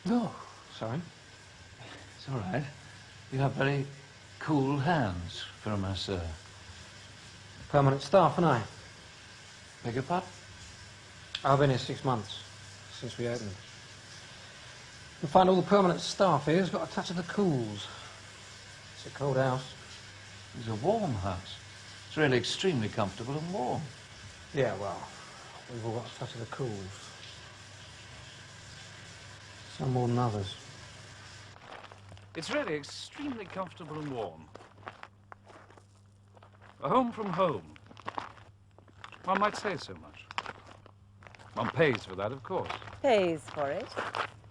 Oh, sorry. It's all right. You have very cool hands for a masseur. Permanent staff, haven't I? Beg your pardon? I've been here 6 months, since we opened. You'll find all the permanent staff here has got a touch of the cools. It's a cold house. It's a warm house. It's really extremely comfortable and warm. Yeah, well, we've all got a touch of the cools. Some more than others. It's really extremely comfortable and warm. A home from home. One might say so much. One pays for that, of course. Pays for it?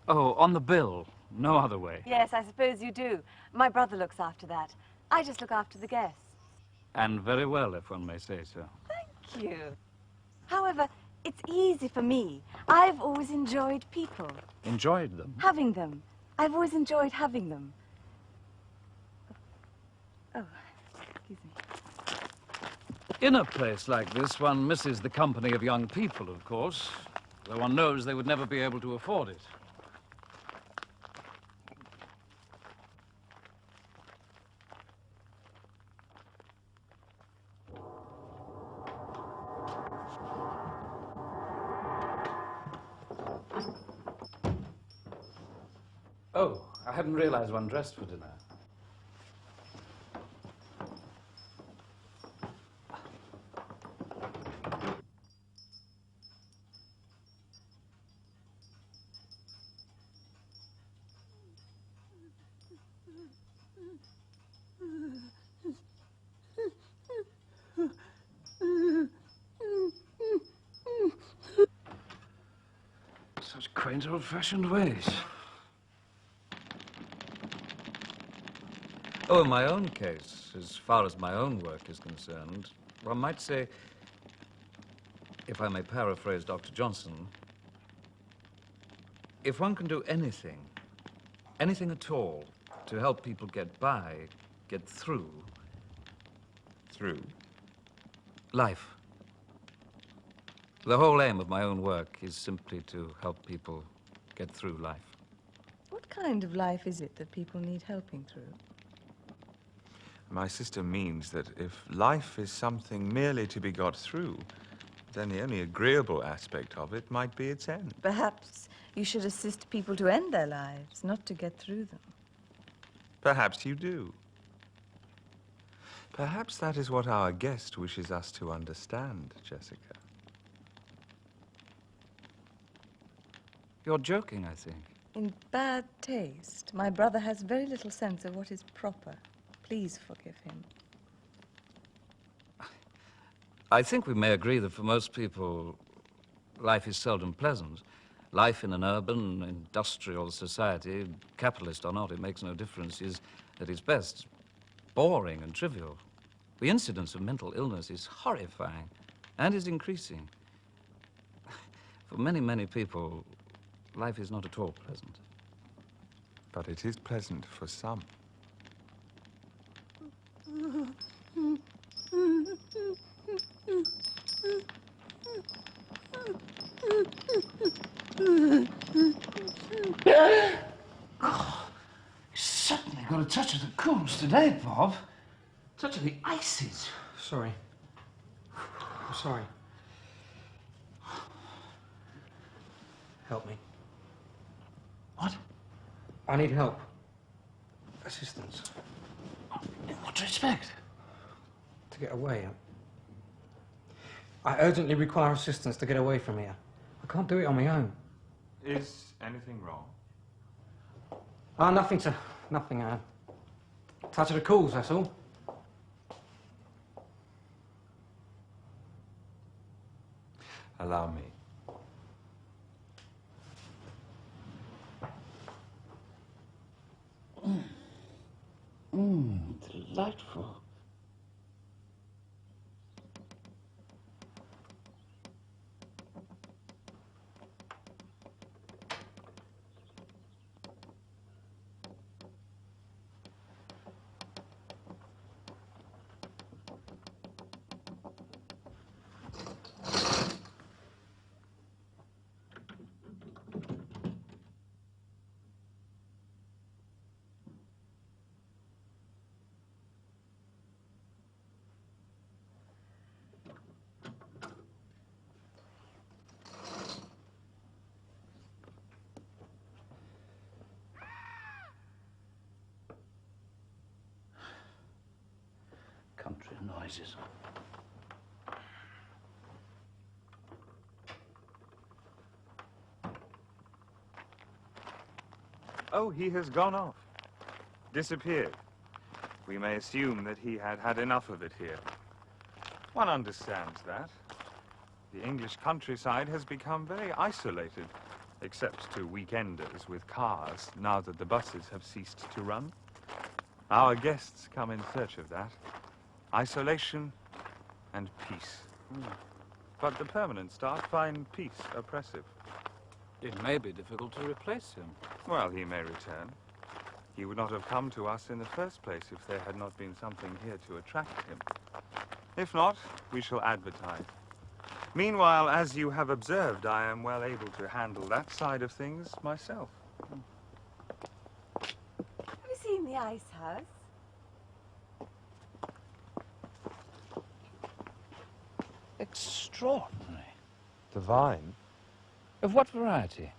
Oh, on the bill. No other way. Yes, I suppose you do. My brother looks after that. I just look after the guests. And very well, if one may say so. Thank you. However, it's easy for me. I've always enjoyed people. Enjoyed them? Having them. I've always enjoyed having them. Oh, excuse me. In a place like this, one misses the company of young people, of course, though one knows they would never be able to afford it. Oh, I hadn't realized one dressed for dinner. Such quaint old-fashioned ways. Oh, in my own case, as far as my own work is concerned, one might say, if I may paraphrase Dr. Johnson, if one can do anything, anything at all, to help people get by, get through... Through? Life. The whole aim of my own work is simply to help people get through life. What kind of life is it that people need helping through? My sister means that if life is something merely to be got through, then the only agreeable aspect of it might be its end. Perhaps you should assist people to end their lives, not to get through them. Perhaps you do. Perhaps that is what our guest wishes us to understand, Jessica. You're joking, I think. In bad taste, my brother has very little sense of what is proper. Please forgive him. I think we may agree that for most people, life is seldom pleasant. Life in an urban, industrial society, capitalist or not, it makes no difference, is at its best boring and trivial. The incidence of mental illness is horrifying and is increasing. For many, many people, life is not at all pleasant. But it is pleasant for some. Oh, you certainly got a touch of the cools today, Bob. Touch of the ices. Sorry. I'm sorry. Help me. What? I need help. Assistance. In what respect? To get away. I urgently require assistance to get away from here. I can't do it on my own. Is anything wrong? Nothing. Touch of the cools, that's all. Allow me. Delightful. noises. Oh, he has gone off. Disappeared. We may assume that he had had enough of it here. One understands that. The English countryside has become very isolated, except to weekenders with cars, now that the buses have ceased to run. Our guests come in search of that. Isolation and peace. But the permanent staff find peace oppressive. It may be difficult to replace him. Well, he may return. He would not have come to us in the first place if there had not been something here to attract him. If not, we shall advertise. Meanwhile, as you have observed, I am well able to handle that side of things myself. Have you seen the ice house? Extraordinary. The vine? Of what variety?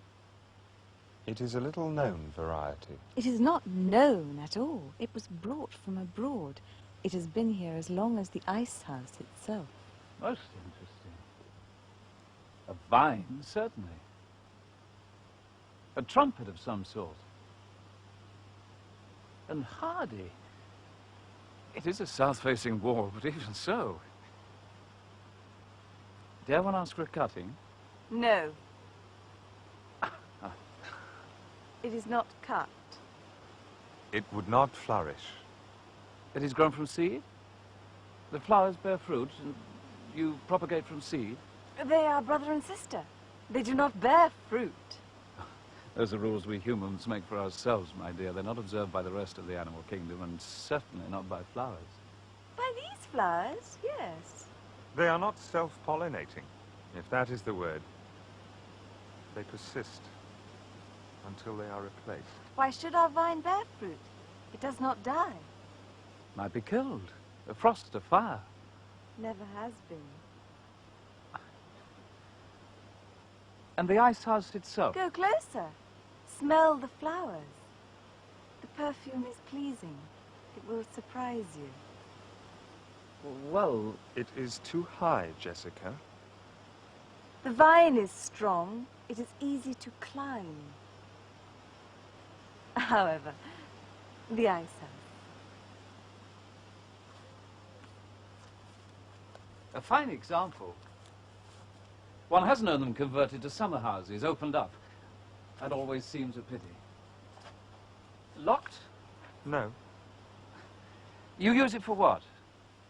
It is a little known variety. It is not known at all. It was brought from abroad. It has been here as long as the ice house itself. Most interesting. A vine, certainly. A trumpet of some sort. And hardy. It is a south-facing wall, but even so. Dare one ask for a cutting? No. It is not cut. It would not flourish. It is grown from seed? The flowers bear fruit, and you propagate from seed? They are brother and sister. They do not bear fruit. Those are rules we humans make for ourselves, my dear. They're not observed by the rest of the animal kingdom, and certainly not by flowers. By these flowers, yes. They are not self-pollinating, if that is the word. They persist until they are replaced. Why should our vine bear fruit? It does not die. Might be killed. A frost, a fire. Never has been. And the ice house itself? Go closer. Smell the flowers. The perfume is pleasing. It will surprise you. Well, it is too high, Jessica. The vine is strong. It is easy to climb. However, the ice house. A fine example. One has known them converted to summer houses, opened up. That always seems a pity. Locked? No. You use it for what?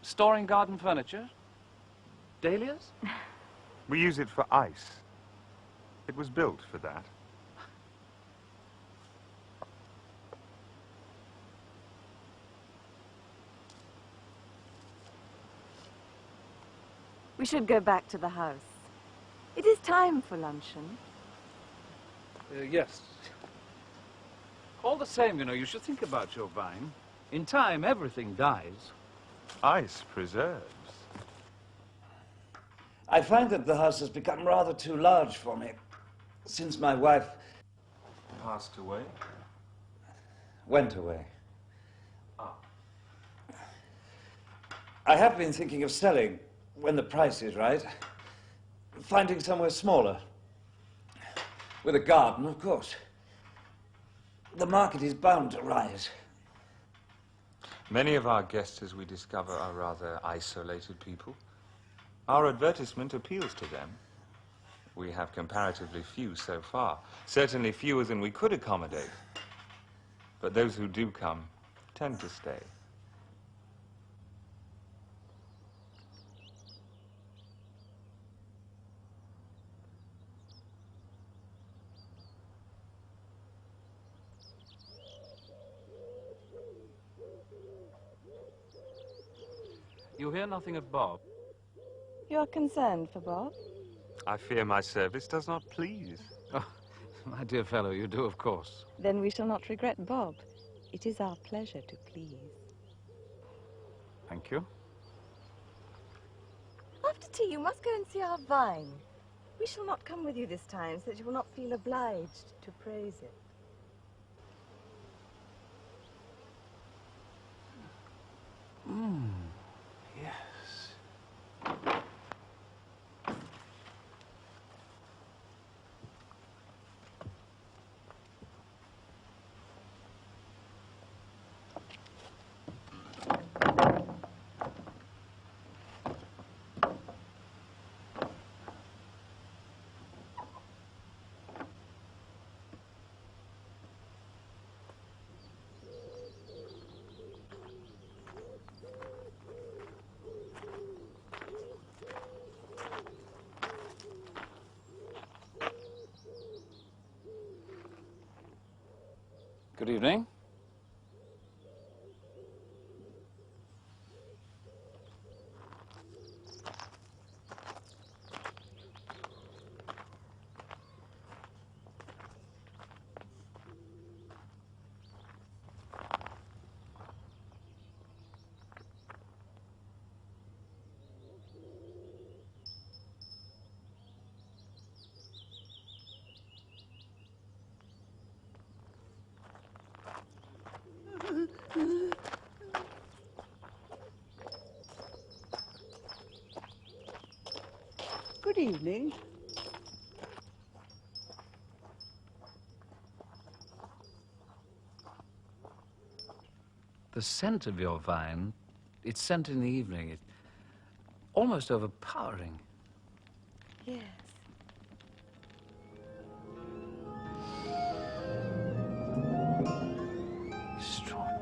Storing garden furniture? Dahlias? We use it for ice. It was built for that. We should go back to the house. It is time for luncheon. Yes. All the same, you know, you should think about your vine. In time, everything dies. Ice preserves. I find that the house has become rather too large for me since my wife Passed away. went away. Ah. I have been thinking of selling when the price is right, finding somewhere smaller. With a garden, of course. The market is bound to rise. Many of our guests, as we discover, are rather isolated people. Our advertisement appeals to them. We have comparatively few so far, certainly fewer than we could accommodate. But those who do come tend to stay. You hear nothing of Bob? You are concerned for Bob? I fear my service does not please. Oh, my dear fellow, you do, of course. Then we shall not regret Bob. It is our pleasure to please. Thank you. After tea, you must go and see our vine. We shall not come with you this time, so that you will not feel obliged to praise it. Yes. Good evening. Good evening. The scent of your vine, it's scent in the evening. It's almost overpowering. Yes. Extraordinary.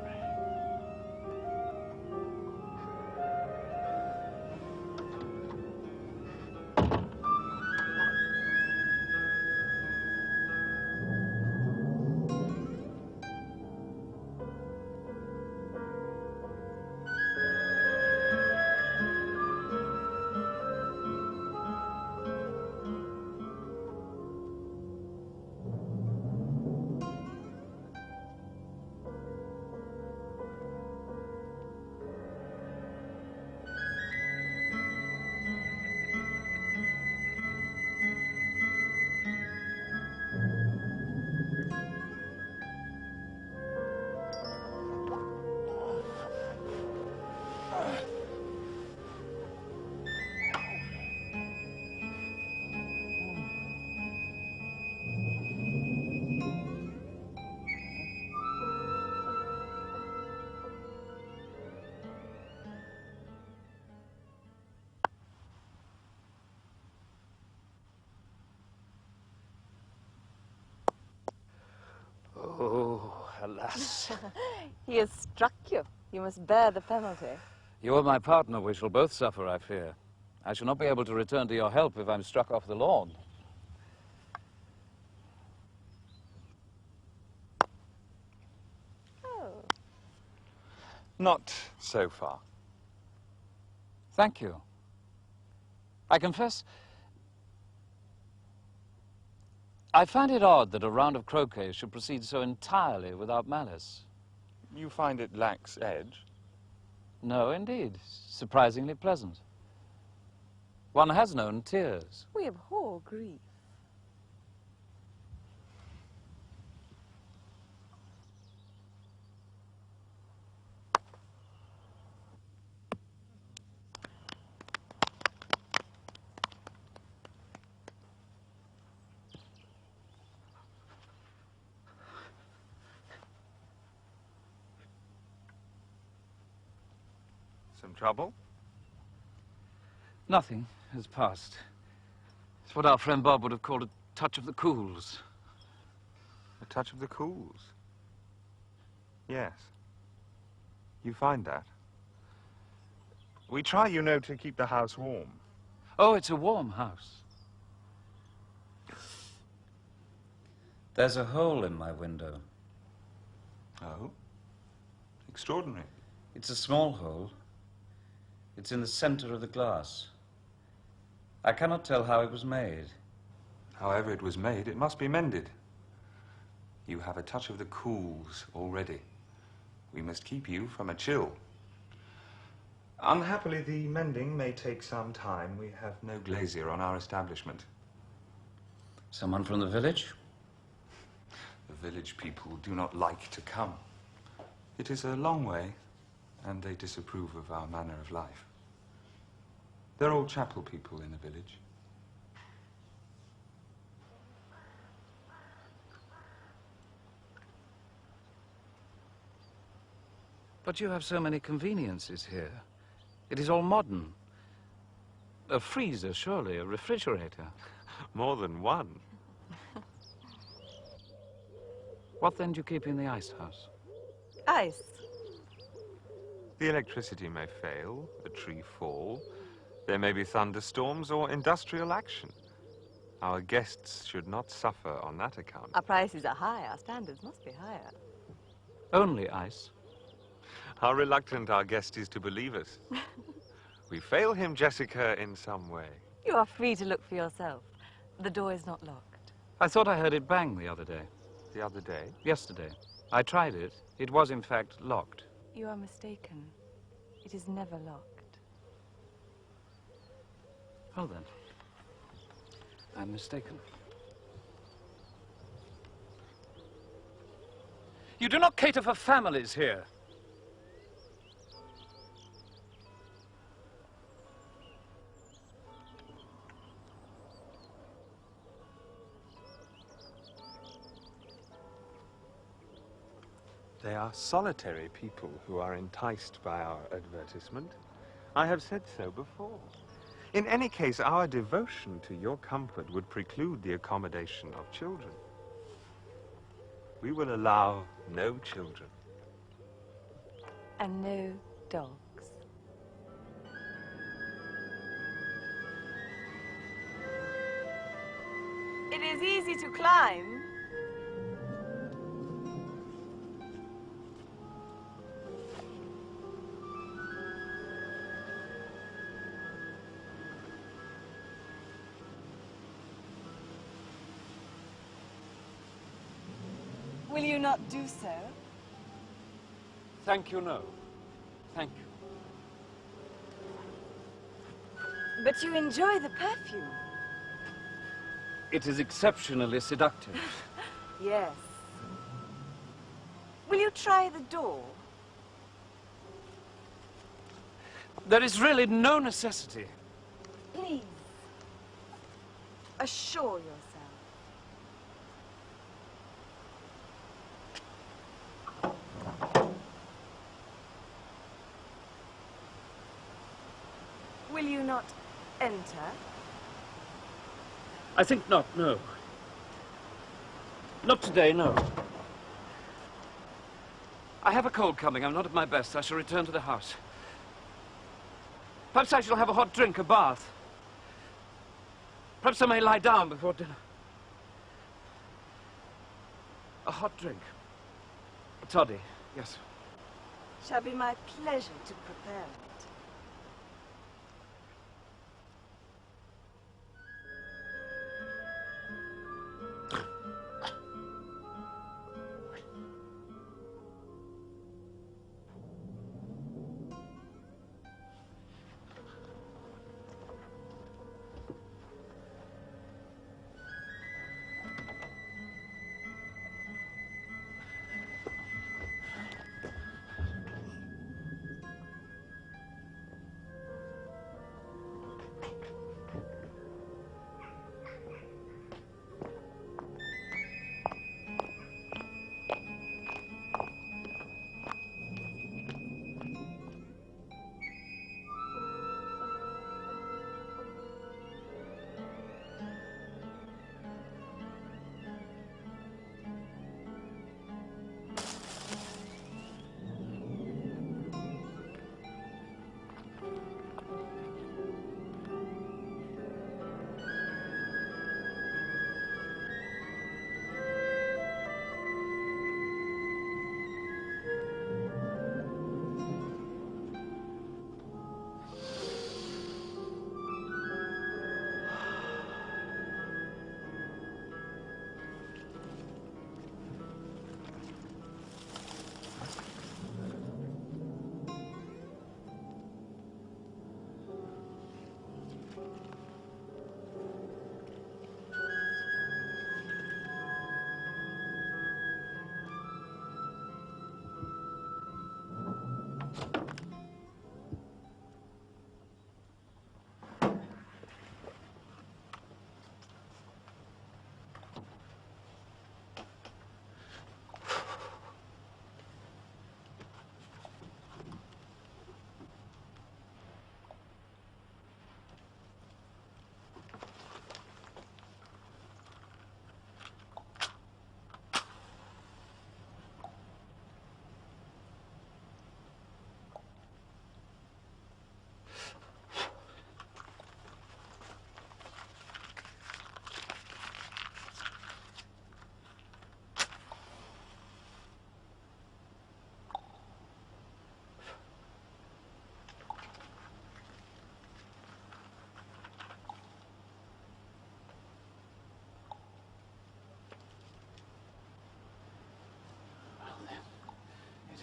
Oh, alas. He has struck you. You must bear the penalty. You are my partner. We shall both suffer, I fear. I shall not be able to return to your help if I'm struck off the lawn. Oh. Not so far. Thank you. I confess, I find it odd that a round of croquet should proceed so entirely without malice. You find it lacks edge? No, indeed. Surprisingly pleasant. One has known tears. We abhor grief. Some trouble? Nothing has passed. It's what our friend Bob would have called a touch of the cools. A touch of the cools? Yes. You find that? We try, you know, to keep the house warm. Oh, it's a warm house. There's a hole in my window. Oh? Extraordinary. It's a small hole. It's in the center of the glass. I cannot tell how it was made. However it was made, it must be mended. You have a touch of the cools already. We must keep you from a chill. Unhappily, the mending may take some time. We have no glazier on our establishment. Someone from the village? The village people do not like to come. It is a long way, and they disapprove of our manner of life. They're all chapel people in the village. But you have so many conveniences here. It is all modern. A freezer, surely, a refrigerator. More than one. What then do you keep in the ice house? Ice. The electricity may fail, a tree fall. There may be thunderstorms or industrial action. Our guests should not suffer on that account. Our prices are high. Our standards must be higher. Only ice. How reluctant our guest is to believe us. We fail him, Jessica, in some way. You are free to look for yourself. The door is not locked. I thought I heard it bang the other day. The other day? Yesterday. I tried it. It was, in fact, locked. You are mistaken. It is never locked. Well, then. I'm mistaken. You do not cater for families here. They are solitary people who are enticed by our advertisement. I have said so before. In any case, our devotion to your comfort would preclude the accommodation of children. We will allow no children. And no dogs. It is easy to climb. Will you not do so? Thank you, no. Thank you. But you enjoy the perfume. It is exceptionally seductive. Yes. Will you try the door? There is really no necessity. Please. Assure yourself. Will you not enter? I think not, no. Not today, no. I have a cold coming. I'm not at my best. I shall return to the house. Perhaps I shall have a hot drink, a bath. Perhaps I may lie down before dinner. A hot drink. A toddy, yes. Shall be my pleasure to prepare it.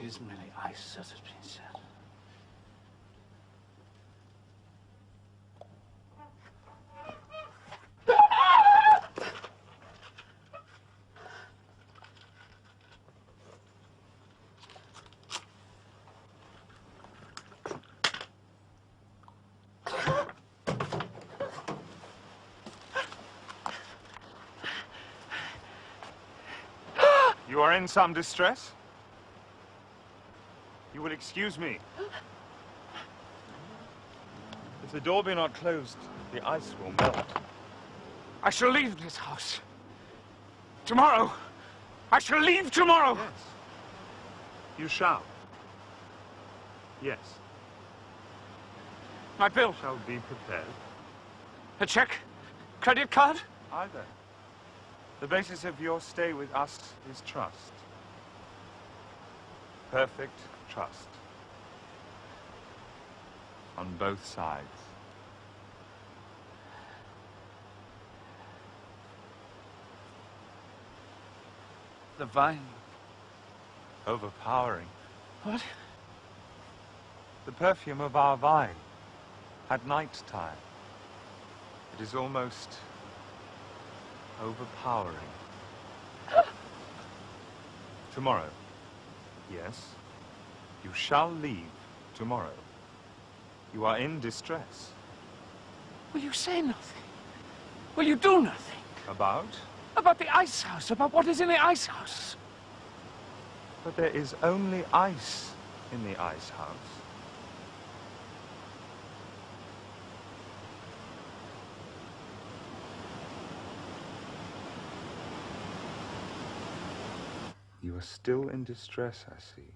it isn't really ice, as has been said. You are in some distress? You will excuse me. If the door be not closed, the ice will melt. I shall leave this house. Tomorrow. I shall leave tomorrow. Yes. You shall. Yes. My bill. Shall be prepared. A check? Credit card? Either. The basis of your stay with us is trust. Perfect trust. On both sides. The vine. Overpowering. What? The perfume of our vine. At night time. It is almost overpowering. Tomorrow. Yes. You shall leave tomorrow. You are in distress. Will you say nothing? Will you do nothing? About? About the ice house, about what is in the ice house. But there is only ice in the ice house. You are still in distress, I see.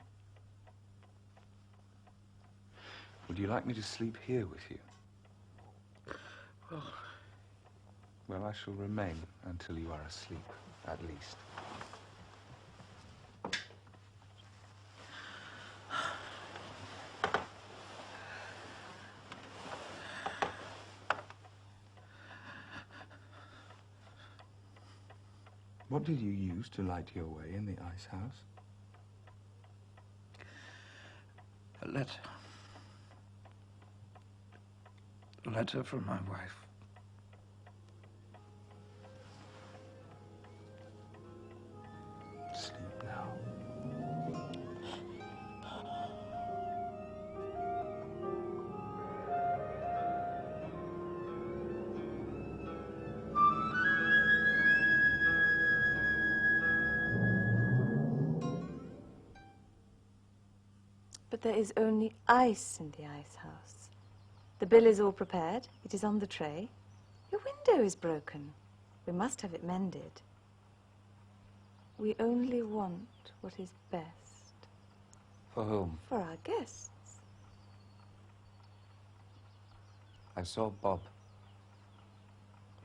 Would you like me to sleep here with you? Well, I shall remain until you are asleep, at least. What did you use to light your way in the ice house? A letter. A letter from my wife. Sleep now. But there is only ice in the ice house. The bill is all prepared. It is on the tray. Your window is broken. We must have it mended. We only want what is best. For whom? For our guests. I saw Bob.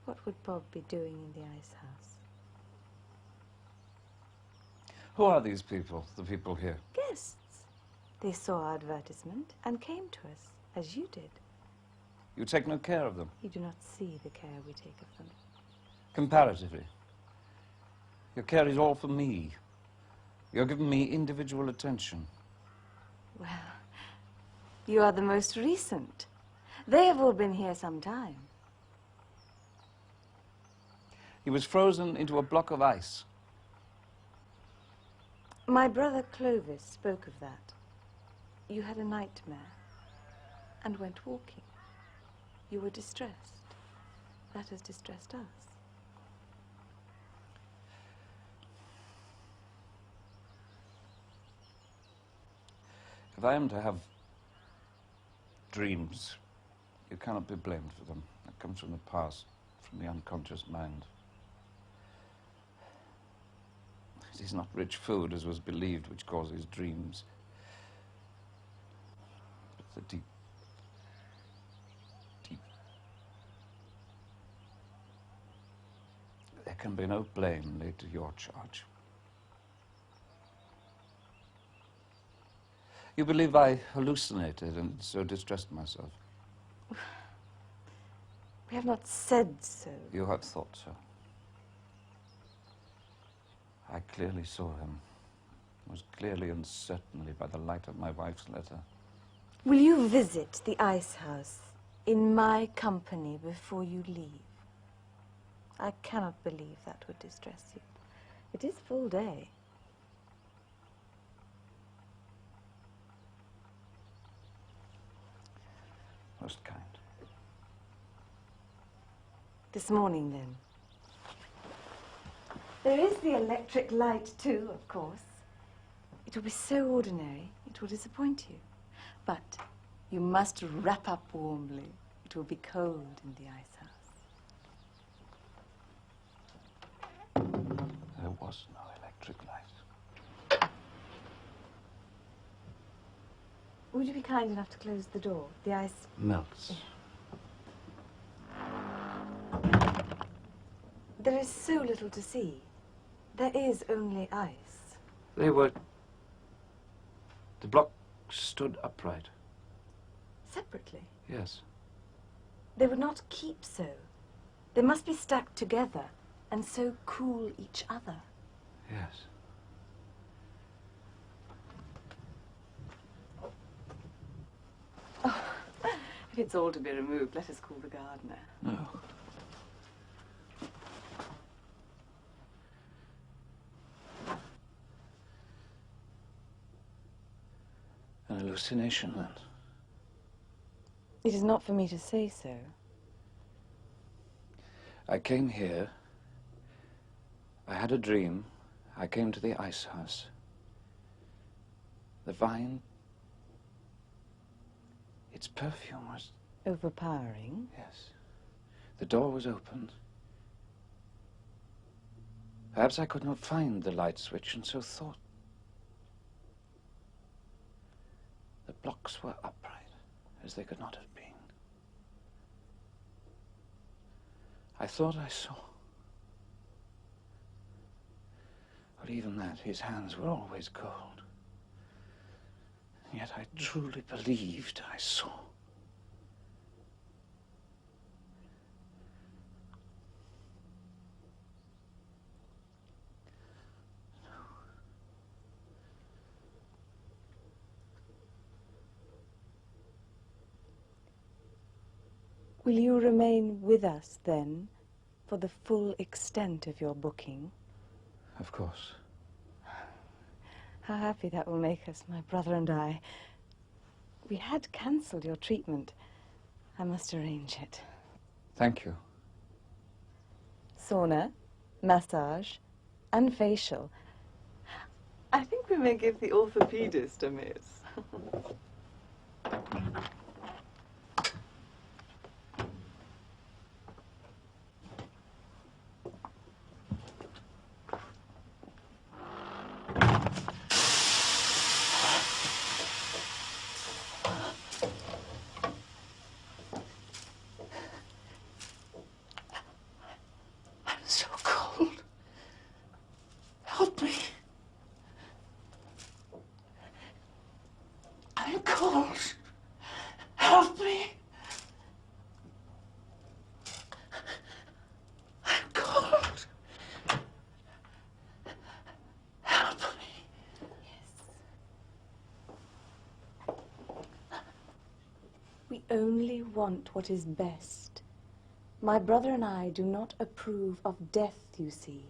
What would Bob be doing in the ice house? Who are these people, the people here? Guests. They saw our advertisement and came to us, as you did. You take no care of them? You do not see the care we take of them. Comparatively. Your care is all for me. You're giving me individual attention. Well, you are the most recent. They have all been here some time. He was frozen into a block of ice. My brother Clovis spoke of that. You had a nightmare and went walking. You were distressed. That has distressed us. If I am to have dreams, you cannot be blamed for them. That comes from the past, from the unconscious mind. It is not rich food, as was believed, which causes dreams, but the deep, deep. There can be no blame laid to your charge. You believe I hallucinated and so distressed myself? We have not said so. You have thought so. I clearly saw him. Most clearly and certainly by the light of my wife's letter. Will you visit the ice house in my company before you leave? I cannot believe that would distress you. It is full day. Most kind. This morning, then. There is the electric light, too, of course. It will be so ordinary, it will disappoint you. But you must wrap up warmly. It will be cold in the ice house. There was no electric light. Would you be kind enough to close the door? The ice... Melts. There is so little to see. There is only ice. They were... The blocks stood upright. Separately? Yes. They would not keep so. They must be stacked together and so cool each other. Yes. Oh, if it's all to be removed, let us call the gardener. No. An hallucination, then? It is not for me to say so. I came here. I had a dream. I came to the ice house. The vine, its perfume was... Overpowering? Yes. The door was open. Perhaps I could not find the light switch, and so thought. The blocks were upright, as they could not have been. I thought I saw. But even that, his hands were always cold. And yet I truly believed I saw. Will you remain with us, then, for the full extent of your booking? Of course. How happy that will make us, my brother and I. We had cancelled your treatment. I must arrange it. Thank you. Sauna, massage, and facial. I think we may give the orthopedist a miss. So cold. Help me. I'm cold. Help me. I'm cold. Help me. We only want what is best. My brother and I do not approve of death, you see.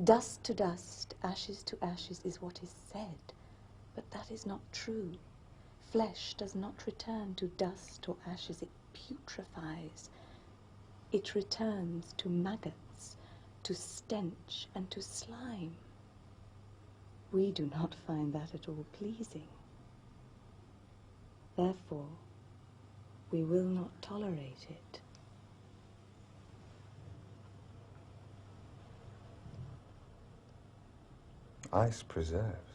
Dust to dust, ashes to ashes is what is said. But that is not true. Flesh does not return to dust or ashes. It putrefies. It returns to maggots, to stench, and to slime. We do not find that at all pleasing. Therefore, we will not tolerate it. Ice preserved.